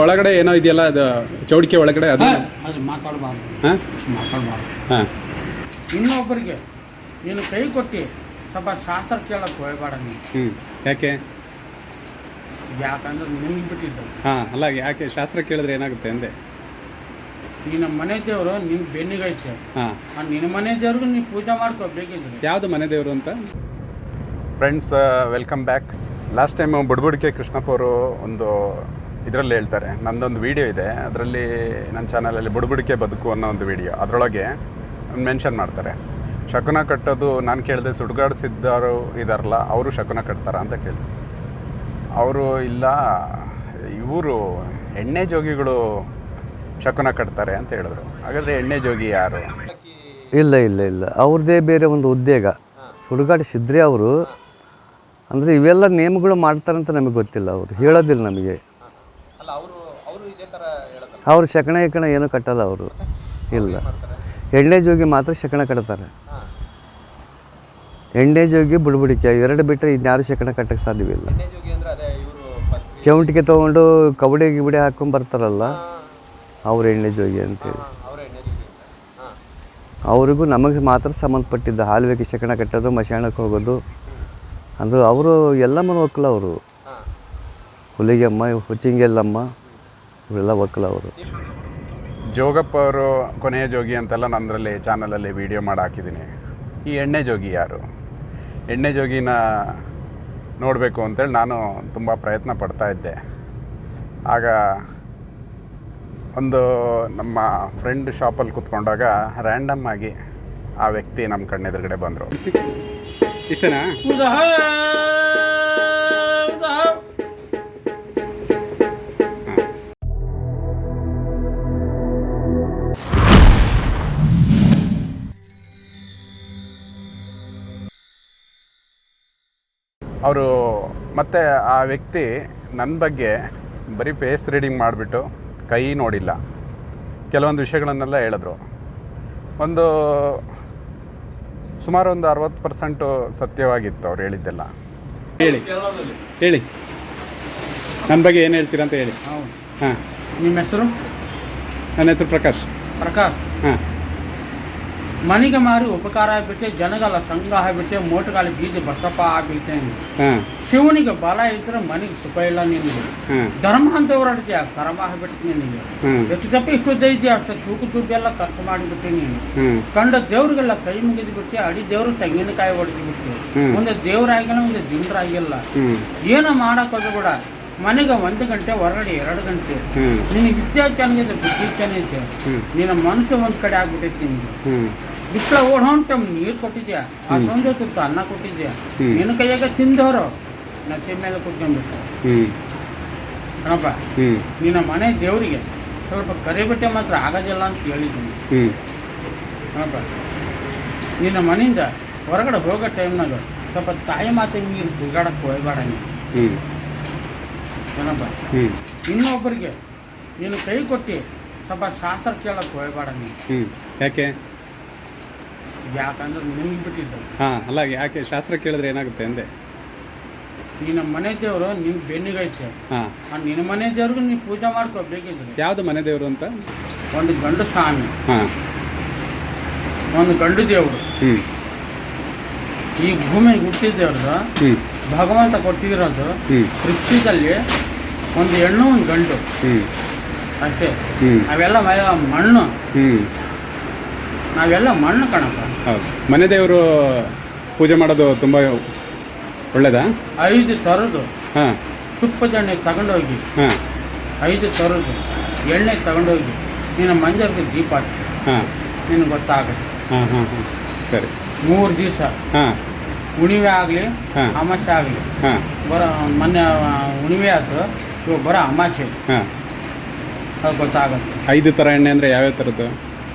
ಒಳಗಡೆ ಏನೋ ಇದೆಯಲ್ಲ, ಅದು ಚೌಡಿಕೆ ಒಳಗಡೆ ಅದು ಮಾತಾಡಬಾರ್ದು. ಹಾಂ ಮಾತಾಡಬಾರ್ದು. ಹಾಂ ಇನ್ನೊಬ್ಬರಿಗೆ ನೀನು ಕೈ ಕೊಟ್ಟು ಸ್ವಲ್ಪ ಶಾಸ್ತ್ರ ಕೇಳಕ್ಕೆ ಹೋಗ್ಬೇಡ ನೀನು. ಯಾಕೆ? ಯಾಕಂದ್ರೆ ನಿಮ್ಗೆ ಬಿಟ್ಟಿದ್ದು. ಹಾಂ ಅಲ್ಲ, ಯಾಕೆ ಶಾಸ್ತ್ರ ಕೇಳಿದ್ರೆ ಏನಾಗುತ್ತೆ ಅಂದೆ. ನಿನ್ನ ಮನೆ ದೇವರು ನಿನ್ನ ಬೆನ್ನಿಗೈತೆ. ಹಾಂ ನಿನ್ನ ಮನೆ ದೇವ್ರಿಗೆ ನೀವು ಪೂಜೆ ಮಾಡ್ಕೋ ಬೇಕಿದ್ರೆ. ಯಾವುದು ಮನೆ ದೇವರು ಅಂತ? Friends, welcome back. Last time Budbudike Krishnappa ಅವರು ಒಂದು ಇದರಲ್ಲಿ ಹೇಳ್ತಾರೆ, ನಂದೊಂದು ವೀಡಿಯೋ ಇದೆ, ಅದರಲ್ಲಿ ನನ್ನ ಚಾನಲಲ್ಲಿ ಬುಡ್ಬುಡಿಕೆ ಬದುಕು ಅನ್ನೋ ಒಂದು ವೀಡಿಯೋ, ಅದರೊಳಗೆ ಮೆನ್ಷನ್ ಮಾಡ್ತಾರೆ, ಶಕುನ ಕಟ್ಟೋದು ನಾನು ಕೇಳಿದೆ ಸುಡುಗಾಡಿಸಿದ್ದವರು ಇದಾರಲ್ಲ ಅವರು ಶಕುನ ಕಟ್ತಾರ ಅಂತ ಕೇಳಿದೆ. ಅವರು ಇಲ್ಲ, ಇವರು ಎಣ್ಣೆ ಜೋಗಿಗಳು ಶಕುನ ಕಟ್ತಾರೆ ಅಂತ ಹೇಳಿದ್ರು. ಹಾಗಾದರೆ ಎಣ್ಣೆ ಜೋಗಿ ಯಾರು? ಇಲ್ಲ ಇಲ್ಲ ಇಲ್ಲ, ಅವ್ರದ್ದೇ ಬೇರೆ ಒಂದು ಉದ್ಯೋಗ. ಸುಡುಗಾಡಿಸಿದ್ರೆ ಅವರು ಅಂದರೆ ಇವೆಲ್ಲ ನೇಮಗಳು ಮಾಡ್ತಾರಂತ ನಮಗೆ ಗೊತ್ತಿಲ್ಲ, ಅವರು ಹೇಳೋದಿಲ್ಲ ನಮಗೆ. ಅವರು ಶಕಣ ಏನೂ ಕಟ್ಟಲ್ಲ ಅವರು. ಇಲ್ಲ, ಎಣ್ಣೆ ಜೋಗಿ ಮಾತ್ರ ಶಕಣ ಕಟ್ತಾರೆ. ಎಣ್ಣೆ ಜೋಗಿ ಬುಡ್ಬುಡಿಕೆ ಎರಡು ಬಿಟ್ಟರೆ ಇನ್ಯಾರು ಶಕಣ ಕಟ್ಟಕ್ಕೆ ಸಾಧ್ಯವಿಲ್ಲ. ಚೌಂಟಿಗೆ ತೊಗೊಂಡು ಕಬಡ್ಡಿ ಗಿಬಡಿ ಹಾಕ್ಕೊಂಡು ಬರ್ತಾರಲ್ಲ, ಅವ್ರು ಎಣ್ಣೆ ಜೋಗಿ ಅಂತೇಳಿ. ಅವ್ರಿಗೂ ನಮಗೆ ಮಾತ್ರ ಸಂಬಂಧಪಟ್ಟಿದ್ದ ಹಾಲ್ವೇಗೆ ಶಕಣ ಕಟ್ಟೋದು, ಮಶಾಣಕ್ಕೆ ಹೋಗೋದು, ಅಂದ್ರೆ ಅವರು ಎಲ್ಲಮ್ಮನ ಒಕ್ಕಲ. ಅವರು ಹುಲಿಗೆಮ್ಮ, ಹುಚ್ಚಿಂಗೆಲ್ಲಮ್ಮ ಇವೆಲ್ಲ ಒಕ್ಕಲ ಅವರು. ಜೋಗಪ್ಪ ಅವರು ಕೊನೆಯ ಜೋಗಿ ಅಂತೆಲ್ಲ ನನ್ನದ್ರಲ್ಲಿ ಚಾನಲಲ್ಲಿ ವೀಡಿಯೋ ಮಾಡಿ ಹಾಕಿದ್ದೀನಿ. ಈ ಎಣ್ಣೆ ಜೋಗಿ ಯಾರು? ಎಣ್ಣೆ ಜೋಗಿನ ನೋಡಬೇಕು ಅಂತೇಳಿ ನಾನು ತುಂಬ ಪ್ರಯತ್ನ ಪಡ್ತಾ ಇದ್ದೆ. ಆಗ ಒಂದು ನಮ್ಮ ಫ್ರೆಂಡ್ ಶಾಪಲ್ಲಿ ಕೂತ್ಕೊಂಡಾಗ ರ್ಯಾಂಡಮ್ ಆಗಿ ಆ ವ್ಯಕ್ತಿ ನಮ್ಮ ಕಣ್ಣೆದುರುಗಡೆ ಬಂದರು. ಇಷ್ಟನಾ? ಅವರು ಮತ್ತೆ ಆ ವ್ಯಕ್ತಿ ನನ್ನ ಬಗ್ಗೆ ಬರೀ ಫೇಸ್ ರೀಡಿಂಗ್ ಮಾಡಿಬಿಟ್ಟು ಕೈ ನೋಡಿಲ್ಲ, ಕೆಲವೊಂದು ವಿಷಯಗಳನ್ನೆಲ್ಲ ಹೇಳಿದ್ರು. ಸುಮಾರು ಒಂದು 60% ಸತ್ಯವಾಗಿತ್ತು ಅವ್ರು ಹೇಳಿದ್ದೆಲ್ಲ. ಹೇಳಿ ನನ್ನ ಬಗ್ಗೆ ಏನು ಹೇಳ್ತೀರಾ ಅಂತ ಹೇಳಿ. ಹಾಂ, ನಿಮ್ಮ ಹೆಸರು? ನನ್ನ ಹೆಸರು ಪ್ರಕಾಶ್. ಹಾಂ, ಮನೆಗೆ ಮಾರಿ ಉಪಕಾರ ಆಗ್ಬಿಟ್ಟೆ, ಜನಗಲ ಸಂಘ ಆಗ್ಬಿಟ್ಟೆ, ಮೋಟಗಾಲ ಬೀಜ ಬಸಪ್ಪ ಆಗ್ಬಿಟ್ಟೆ. ಶಿವನಿಗೆ ಬಲ ಇದ್ರೆ ಮನೆಗೆ ಸುಖ ಇಲ್ಲ ನಿನಗೆ. ಧರ್ಮ ಅಂತ ಹೊರಡ್ತೀಯ, ಕರ್ಮ ಆಗ್ಬಿಟ್ಟು ನಿನಗೆ. ಎಷ್ಟು ದಪ್ಪ ಇಷ್ಟು ಇದೆಯಾ ಅಷ್ಟು ತೂಕ ದುಡ್ಡೆಲ್ಲ ಖರ್ಚು ಮಾಡಿಬಿಟ್ಟೆ ನೀನು. ಕಂಡ ದೇವ್ರಿಗೆಲ್ಲ ಕೈ ಮುಗಿದು ಬಿಟ್ಟೆ, ಅಡಿ ದೇವ್ರು ತೆಂಗಿನಕಾಯಿ ಹೊಡೆದು ಬಿಟ್ಟು. ಒಂದು ದೇವ್ರಾಗಿಲ್ಲ, ಒಂದು ದಿಂಡ್ರಾಗಿಲ್ಲ. ಏನೋ ಮಾಡಕ್ ಹೋಗ್ಬೇಡ. ಮನೆಗೆ 1 ಗಂಟೆ, ಹೊರಗಡೆ 2 ಗಂಟೆ. ನಿನಗೆ ವಿದ್ಯಾ ಚೆನ್ನಾಗಿದೆ, ಬುದ್ಧಿ ಚೆನ್ನಾಗಿದೆ. ನಿನ್ನ ಮನಸ್ಸು ಒಂದ್ ಕಡೆ ಆಗ್ಬಿಟ್ಟೈತಿ ನಿನ್ಗೆ. ಬಿಸ್ಲ ಓಡೋಂಟ ನೀರು ಕೊಟ್ಟಿದ್ಯಾ, ಆ ಸಂಜೆ ತುತ್ತು ಅನ್ನ ಕೊಟ್ಟಿದ್ಯಾ, ನಿನ್ನ ಕೈಯಾಗ ತಿಂದವರು ನಚ್ಚೆ ಮೇಲೆ ಕುತ್ಕೊಂಡ್ಬಿಟ್ಟು. ಕಣಪ್ಪ, ನಿನ್ನ ಮನೆ ದೇವರಿಗೆ ಸ್ವಲ್ಪ ಕರಿಬಿಟ್ಟೆ ಮಾತ್ರ ಆಗೋದಿಲ್ಲ ಅಂತ ಹೇಳಿದ್ದೀನಿ. ಕಣಪ್ಪ, ನಿನ್ನ ಮನೆಯಿಂದ ಹೊರಗಡೆ ಹೋಗೋ ಟೈಮ್ನಾಗ ಸ್ವಲ್ಪ ತಾಯಿ ಮಾತಿಗೆ ನೀರು ತಿರುಗಾಡಕ್ಕೆ ಹೋಗ್ಬೇಡ ನೀನು. ಏನಪ್ಪ, ಇನ್ನೊಬ್ಬರಿಗೆ ನೀನು ಕೈ ಕೊಟ್ಟು ಸ್ವಲ್ಪ ಶಾಸ್ತ್ರ ಕೇಳಕ್ಕೆ ಹೋಗ್ಬೇಡ ನೀನು. ಯಾಕೆ? ಯಾಕಂದ್ರೆ ನಿಮ್ಗೆ ಬಿಟ್ಟಿದ್ದು. ಹಾಂ ಅಲ್ಲ, ಯಾಕೆ ಶಾಸ್ತ್ರ ಕೇಳಿದ್ರೆ ಏನಾಗುತ್ತೆ ಅಂದೆ. ನಿನ್ನ ಮನೆ ದೇವರು ನಿನ್ನ ಬೆನ್ನಿಗೈತೆ. ಹಾಂ, ನಿನ್ನ ಮನೆ ದೇವ್ರಿಗೆ ನೀವು ಪೂಜೆ ಮಾಡ್ಕೋ ಬೇಕಿದ್ರೆ. ಯಾವುದು ಮನೆ ದೇವರು ಅಂತ? ಒಂದು ಗಂಡು ಸ್ವಾಮಿ, ಹಾಂ, ಒಂದು ಗಂಡು ದೇವರು. ಈ ಭೂಮಿಗೆ ಹುಟ್ಟಿದ್ದೇವ್ರದ್ದು ಭಗವಂತ ಕೊಟ್ಟಿರೋದು. ಸೃಷ್ಟಿದಲ್ಲಿ ಒಂದು ಹೆಣ್ಣು, ಒಂದು ಗಂಡು ಅಷ್ಟೇ. ಅವೆಲ್ಲ ಮಣ್ಣು, ನಾವೆಲ್ಲ ಮಣ್ಣು ಕಣಪ್ಪ. ಹೌದು. ಮನೆ ದೇವರು ಪೂಜೆ ಮಾಡೋದು ತುಂಬ ಒಳ್ಳೇದಾ? 5 ಥರದ್ದು ಹಾಂ ತುಪ್ಪದ ಎಣ್ಣೆ ತಗೊಂಡೋಗಿ, ಹಾಂ 5 ಥರದ್ದು ಎಣ್ಣೆ ತಗೊಂಡೋಗಿ ನಿನ್ನ ಮಂಜರಿಗೆ ದೀಪ ಹಚ್ಚಿ. ಹಾಂ, ನಿನಗೆ ಗೊತ್ತಾಗುತ್ತೆ. ಹಾಂ ಹಾಂ ಹಾಂ ಸರಿ. 3 ದಿವಸ ಹಾಂ, ಹುಣಿವೆ ಆಗಲಿ, ಹಾಂ, ಅಮಾಸೆ ಆಗಲಿ. ಹಾಂ, ಮೊನ್ನೆ ಹುಣಿವೆ ಆಯ್ತು, ಇವಾಗ ಬರೋ ಅಮಾಸೆ. ಹಾಂ, ಅದು ಗೊತ್ತಾಗುತ್ತೆ. 5 ಥರ ಎಣ್ಣೆ ಅಂದರೆ ಯಾವ್ಯಾವ ಥರದ್ದು?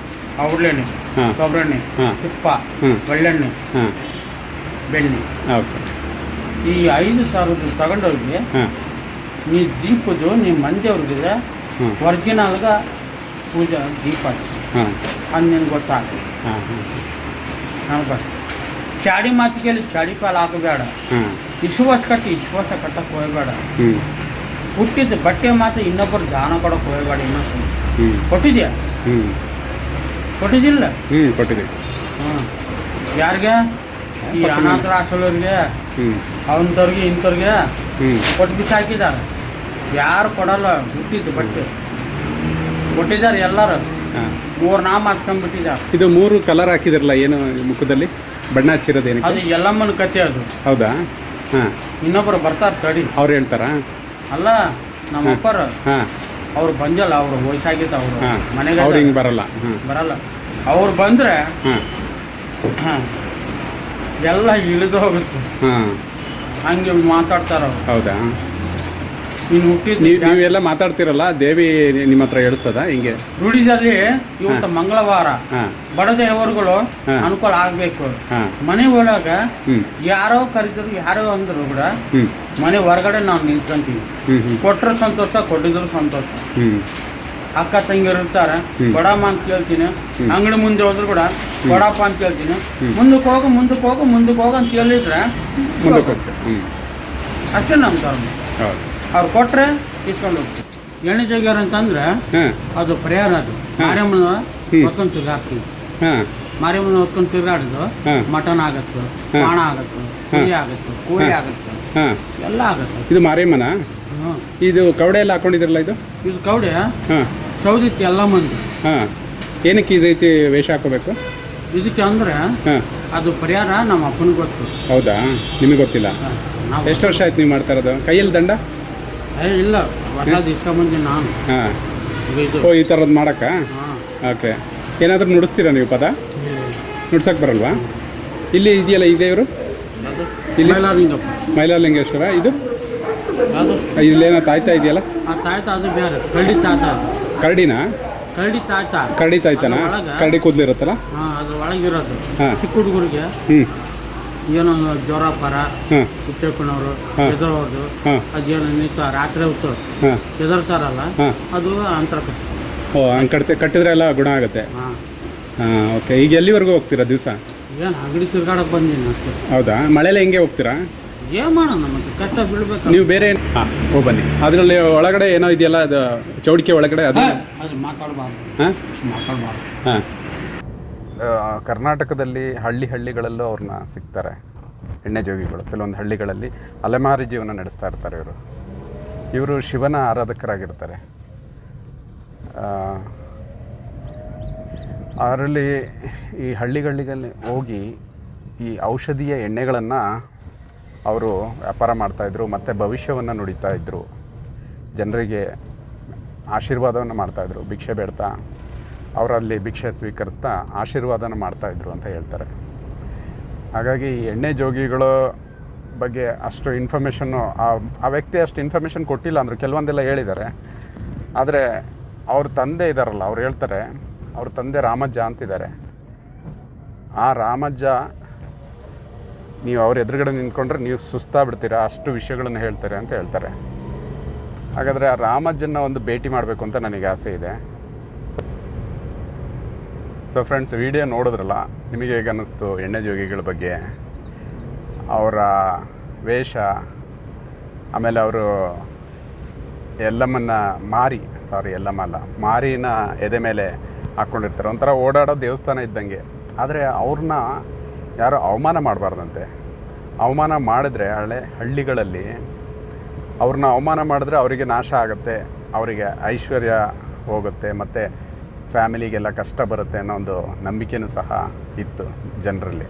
ಔಡ್ಲೆಣ್ಣೆ, ಹಾಂ, ಕೊಬ್ಬರೆಣ್ಣೆ, ಹಾಂ, ತುಪ್ಪ, ಒಳ್ಳೆಣ್ಣೆ, ಹಾಂ, ಬೆಣ್ಣೆ. ಓಕೆ. ಈ 5 ಥರದ್ದು ತಗೊಂಡೋಗಿ ಹಾಂ, ನೀ ದೀಪದ್ದು ನಿಮ್ಮ ಮಂದಿಯವ್ರಿಗೆ ಒರಿಜಿನಲ್ಗೆ ಪೂಜೆ ದೀಪ ಹಚ್ಚಿ. ಹಾಂ, ಅದು ನಿನ್ಗೆ ಗೊತ್ತಾಗುತ್ತೆ. ಹಾಂ ಹಾಂ ನಮ್ಗೆ ಚಾಡಿ ಮಾತಿಗೆ ಚಾಡಿ ಪಾಲು ಹಾಕಬೇಡ. ಹಾಂ, ವಿಶ್ವಾಸ ಕಟ್ಟಿ ವಿಶ್ವಾಸ ಕಟ್ಟಕ್ಕೆ ಹೋಗಬೇಡ. ಹುಟ್ಟಿದ ಬಟ್ಟೆ ಮಾತ್ರ ಇನ್ನೊಬ್ಬರು ದಾನ ಕೊಡೋಕೆ ಹೋಗಬೇಡ ಇನ್ನೊಂದು ಹ್ಞೂ ಕೊಟ್ಟಿದ್ಯಾ ಹ್ಞೂ ಕೊಟ್ಟಿದ್ದಿಲ್ಲ ಕೊಟ್ಟಿದ್ದೀವಿ. ಹ್ಞೂ ಯಾರಿಗೆ ಈ ಅನಾಥರ ಆಶ್ರಯವ್ರಿಗೆ ಹ್ಞೂ ಅವನವ್ರಿಗೆ ಇಂಥವ್ರಿಗೆ ಹ್ಞೂ ಕೊಟ್ಟು ಬಿಸಿ ಹಾಕಿದ್ದಾರೆ. ಯಾರು ಕೊಡಲ್ಲ ಹುಟ್ಟಿದ್ದು ಬಟ್ಟೆ ಕೊಟ್ಟಿದ್ದಾರೆ ಎಲ್ಲರೂ. ಹಾಂ 3 ನಾಮ ಹಾಕ್ಕೊಂಡ್ಬಿಟ್ಟಿದ್ದಾರೆ. ಇದು 3 ಕಲರ್ ಹಾಕಿದಿರಲ್ಲ ಏನು ಮುಖದಲ್ಲಿ ಬಣ್ಣ ಹಚ್ಚಿರೋದೇನು? ಅದು ಎಲ್ಲಮ್ಮನ ಕತೆ ಅದು. ಹೌದಾ? ಹಾಂ. ಇನ್ನೊಬ್ಬರು ಬರ್ತಾರೆ ತಡಿ. ಅವ್ರು ಹೇಳ್ತಾರಾ? ಅಲ್ಲ ನಮ್ಮ ಅಪ್ಪರು ಹಾಂ ಅವ್ರು ಬಂದಿಲ್ಲ, ಅವ್ರು ವಯಸ್ಸಾಗಿತ್ತು, ಅವರು ಹಾಂ ಮನೆಗೆ ಅವ್ರು ಹಿಂಗೆ ಬರಲ್ಲ. ಹಾಂ ಬರಲ್ಲ. ಅವ್ರು ಬಂದರೆ ಹಾಂ ಎಲ್ಲ ಇಳಿದು ಹೋಗುತ್ತೆ. ಹಾಂ ಹಂಗೆ ಮಾತಾಡ್ತಾರೆ ಅವರು. ಹೌದಾ? ನೀನು ಹುಟ್ಟಿದ್ದು ನೀವೆಲ್ಲ ಮಾತಾಡ್ತಿರಲ್ಲ, ದೇವಿ ನಿಮ್ಮ ಹತ್ರ ಹೇಳ್ಸೋದಾ ಹಿಂಗೆ? ರೂಢಿದಲ್ಲಿ ಇವತ್ತು ಮಂಗಳವಾರ ಹಾಂ ಬಡ ದೇವರುಗಳು ಹಾ. ಅನುಕೂಲ ಆಗಬೇಕು. ಹಾಂ ಮನೆ ಒಳಗೆ ಹ್ಞೂ ಯಾರೋ ಕರೆದ್ರು ಯಾರೋ ಅಂದ್ರು ಕೂಡ ಹ್ಞೂ ಮನೆ ಹೊರಗಡೆ ನಾವು ನಿಂತ್ಕೊಂತೀವಿ. ಹ್ಞೂ ಹ್ಞೂ ಕೊಟ್ಟರು ಸಂತೋಷ, ಕೊಟ್ಟಿದ್ರು ಸಂತೋಷ. ಹ್ಞೂ ಅಕ್ಕ ತಂಗಿರು ಇರ್ತಾರೆ, ಬಡಮ್ಮ ಅಂತ ಕೇಳ್ತೀನಿ. ಅಂಗಡಿ ಮುಂದೆ ಹೋದ್ರು ಕೂಡ ಬಡಪ್ಪ ಅಂತ ಕೇಳ್ತೀನಿ. ಮುಂದಕ್ಕೆ ಹೋಗು ಅಂತ ಹೇಳಿದ್ರೆ ಮುಂದಕ್ಕೆ ಹೋಗ್ತೇವೆ. ಹ್ಞೂ ಅಷ್ಟೇ ನಮ್ಮ ಧರ್ಮ. ಹೌದು. ಅವ್ರು ಕೊಟ್ಟರೆ ಇಸ್ಕೊಂಡು ಹೋಗ್ತೀವಿ. ಎಣ್ಣೆ ಜಗ್ಗಾರ ಅಂತಂದ್ರೆ ಹಾಂ ಅದು ಪರಿಹಾರ. ಅದು ಮಾರಿಯಮ್ಮನ ಹೊತ್ಕೊಂಡು ತಿರ್ಗಾಡ್ತೀವಿ. ಹಾಂ ಮಾರಿಯಮ್ಮನ ಹೊತ್ಕೊಂಡು ತಿರ್ಗಾಡಿದ್ದು ಹಾಂ ಮಟನ್ ಆಗತ್ತು, ಪಾಣ ಆಗತ್ತು, ಕುರಿ ಆಗತ್ತು, ಕೋಳಿ ಆಗತ್ತು, ಹಾಂ ಎಲ್ಲ ಆಗತ್ತೆ. ಇದು ಮಾರೇಮ್ಮನ? ಹ್ಞೂ ಇದು ಕವಡೆ ಎಲ್ಲ ಹಾಕೊಂಡಿದ್ರಲ್ಲ ಇದು? ಇದು ಕೌಡೆ ಹಾಂ ಚೌದಿತ್ತು ಎಲ್ಲ ಮಂದಿ. ಹಾಂ ಏನಕ್ಕೆ ಈ ರೀತಿ ವೇಷ ಹಾಕೋಬೇಕು? ಇದಕ್ಕೆ ಅಂದರೆ ಹಾಂ ಅದು ಪರಿಹಾರ ನಮ್ಮ ಅಪ್ಪನಿಗೆ ಗೊತ್ತು. ಹೌದಾ? ನಿಮಗೆ ಗೊತ್ತಿಲ್ಲ? ನಾವು ಎಷ್ಟು ವರ್ಷ ಆಯ್ತು ನೀವು ಮಾಡ್ತಾ ಇರೋದು? ಕೈಯಲ್ಲಿ ದಂಡ? ಇಲ್ಲ, ಹೊಸದು ಇಸ್ಕೊಂಬಂದಿ ನಾನು. ಹಾಂ ಇದು ಓ ಈ ಥರದ್ದು ಮಾಡೋಕ್ಕಾ? ಹಾಂ ಓಕೆ. ಏನಾದರೂ ನುಡಿಸ್ತೀರಾ ನೀವು ಪದ? ನುಡ್ಸಕ್ಕೆ ಬರಲ್ವಾ? ಇಲ್ಲಿ ಇದೆಯಲ್ಲ ಈ ದೇವರು ಅದು ಇಲ್ಲಿ ಮೈಲಾರಲಿಂಗಪ್ಪ. ಮೈಲಾರಲಿಂಗೇಶ್ವರ. ಇದು ಅದು ಇಲ್ಲೇನೋ ತಾಯ್ತಾ ಇದೆಯಲ್ಲ? ಆ ತಾಯ್ತ ಅದು ಬೇರೆ ಕರಡಿ ತಾಯ್ತ. ಅದು ಕರಡಿನಾ? ಕರಡಿ ತಾಯ್ತ. ಕರಡಿ ತಾಯ್ತಾನ? ಅದ್ರ ಒಳಗೆ ಕರಡಿ ಕೂದಲಿರುತ್ತಲ್ಲ? ಹಾಂ ಅದು ಒಳಗಿರೋದು. ಹಾಂ ಚಿಕ್ಕ ಹುಡುಗರಿಗೆ ಹ್ಞೂ ಏನೋ ಜ್ವರ ಪರ ಹಾಂ ಹುಟ್ಟೆಪ್ಪನವರು ಹಾಂ. ಎದುರೋದು ಹಾಂ ಅದೇನೋ ನಿಂತ ರಾತ್ರಿ ಹೊತ್ತು ಹಾಂ ಎದುರ್ತಾರಲ್ಲ, ಹಾಂ. ಅದು ಅಂತರ ಕಟ್ಟಿ. ಓ ಹಂಗೆ ಕಟ್ಟಿದ್ರೆ ಎಲ್ಲ ಗುಣ ಆಗುತ್ತೆ. ಹಾಂ ಹಾಂ ಓಕೆ. ಈಗ ಎಲ್ಲಿವರೆಗೂ ಹೋಗ್ತೀರಾ ದಿವಸ? ಏನು ಅಂಗಡಿ ತಿರ್ಗಾಡಕ್ಕೆ ಬಂದೀನಿ ಅಷ್ಟೇ. ಹೌದಾ? ಮಳೆಲ್ಲ ಹೆಂಗೆ ಹೋಗ್ತೀರಾ? ಏನು ಮಾಡೋಣ ಮತ್ತೆ, ಕಷ್ಟ ಬೀಳ್ಬೇಕು. ನೀವು ಬೇರೆ ಹಾಂ ಓ ಬನ್ನಿ. ಅದರಲ್ಲಿ ಒಳಗಡೆ ಏನೋ ಇದೆಯಲ್ಲ, ಅದು ಚೌಡಿಕೆ ಒಳಗಡೆ ಅದು ಅದು ಮಾತಾಡಬಾರ್ದು. ಹಾಂ ಮಾತಾಡಬಾರ್ದು. ಹಾಂ. ಕರ್ನಾಟಕದಲ್ಲಿ ಹಳ್ಳಿಗಳಲ್ಲೂ ಅವ್ರನ್ನ ಸಿಗ್ತಾರೆ ಎಣ್ಣೆ ಜೋಗಿಗಳು. ಕೆಲವೊಂದು ಹಳ್ಳಿಗಳಲ್ಲಿ ಅಲೆಮಾರಿ ಜೀವನ ನಡೆಸ್ತಾ ಇರ್ತಾರೆ ಇವರು. ಇವರು ಶಿವನ ಆರಾಧಕರಾಗಿರ್ತಾರೆ. ಅದರಲ್ಲಿ ಈ ಹಳ್ಳಿಗಳಲ್ಲಿ ಹೋಗಿ ಈ ಔಷಧೀಯ ಎಣ್ಣೆಗಳನ್ನು ಅವರು ವ್ಯಾಪಾರ ಮಾಡ್ತಾಯಿದ್ರು ಮತ್ತು ಭವಿಷ್ಯವನ್ನು ನುಡಿತಾ ಇದ್ದರು. ಜನರಿಗೆ ಆಶೀರ್ವಾದವನ್ನು ಮಾಡ್ತಾಯಿದ್ರು. ಭಿಕ್ಷೆ ಬೇಡ್ತಾ ಅವರಲ್ಲಿ ಭಿಕ್ಷೆ ಸ್ವೀಕರಿಸ್ತಾ ಆಶೀರ್ವಾದನ ಮಾಡ್ತಾಯಿದ್ರು ಅಂತ ಹೇಳ್ತಾರೆ. ಹಾಗಾಗಿ ಎಣ್ಣೆ ಜೋಗಿಗಳ ಬಗ್ಗೆ ಅಷ್ಟು ಇನ್ಫಾರ್ಮೇಷನ್ನು ಆ ವ್ಯಕ್ತಿ ಅಷ್ಟು ಇನ್ಫಾರ್ಮೇಷನ್ ಕೊಟ್ಟಿಲ್ಲ ಅಂದರು. ಕೆಲವೊಂದೆಲ್ಲ ಹೇಳಿದ್ದಾರೆ. ಆದರೆ ಅವ್ರ ತಂದೆ ಇದ್ದಾರಲ್ಲ, ಅವ್ರು ಹೇಳ್ತಾರೆ ಅವ್ರ ತಂದೆ ರಾಮಜ್ಜ ಅಂತಿದ್ದಾರೆ. ಆ ರಾಮಜ್ಜ ನೀವು ಅವ್ರ ಎದುರುಗಡೆ ನಿಂತ್ಕೊಂಡ್ರೆ ನೀವು ಸುಸ್ತಾಗ್ಬಿಡ್ತೀರಾ, ಅಷ್ಟು ವಿಷಯಗಳನ್ನು ಹೇಳ್ತಾರೆ ಅಂತ ಹೇಳ್ತಾರೆ. ಹಾಗಾದರೆ ಆ ರಾಮಜ್ಜನ ಒಂದು ಭೇಟಿ ಮಾಡಬೇಕು ಅಂತ ನನಗೆ ಆಸೆ ಇದೆ. ಸೊ ಫ್ರೆಂಡ್ಸ್, ವಿಡಿಯೋ ನೋಡಿದ್ರಲ್ಲ, ನಿಮಗೆ ಹೇಗೆ ಅನ್ನಿಸ್ತು ಎಣ್ಣೆ ಜೋಗಿಗಳ ಬಗ್ಗೆ, ಅವರ ವೇಷ, ಆಮೇಲೆ ಅವರು ಎಲ್ಲಮ್ಮನ ಮಾರಿನ ಎದೆ ಮೇಲೆ ಹಾಕ್ಕೊಂಡಿರ್ತಾರೆ. ಒಂಥರ ಓಡಾಡೋ ದೇವಸ್ಥಾನ ಇದ್ದಂಗೆ. ಆದರೆ ಅವ್ರನ್ನ ಯಾರು ಅವಮಾನ ಮಾಡಬಾರ್ದಂತೆ. ಅವಮಾನ ಮಾಡಿದ್ರೆ ಹಳ್ಳಿಗಳಲ್ಲಿ ಅವ್ರನ್ನ ಅವಮಾನ ಮಾಡಿದ್ರೆ ಅವರಿಗೆ ನಾಶ ಆಗುತ್ತೆ, ಅವರಿಗೆ ಐಶ್ವರ್ಯ ಹೋಗುತ್ತೆ, ಮತ್ತು ಫ್ಯಾಮಿಲಿಗೆಲ್ಲ ಕಷ್ಟ ಬರುತ್ತೆ ಅನ್ನೋ ಒಂದು ನಂಬಿಕೆಯೂ ಸಹ ಇತ್ತು ಜನರಲ್ಲಿ.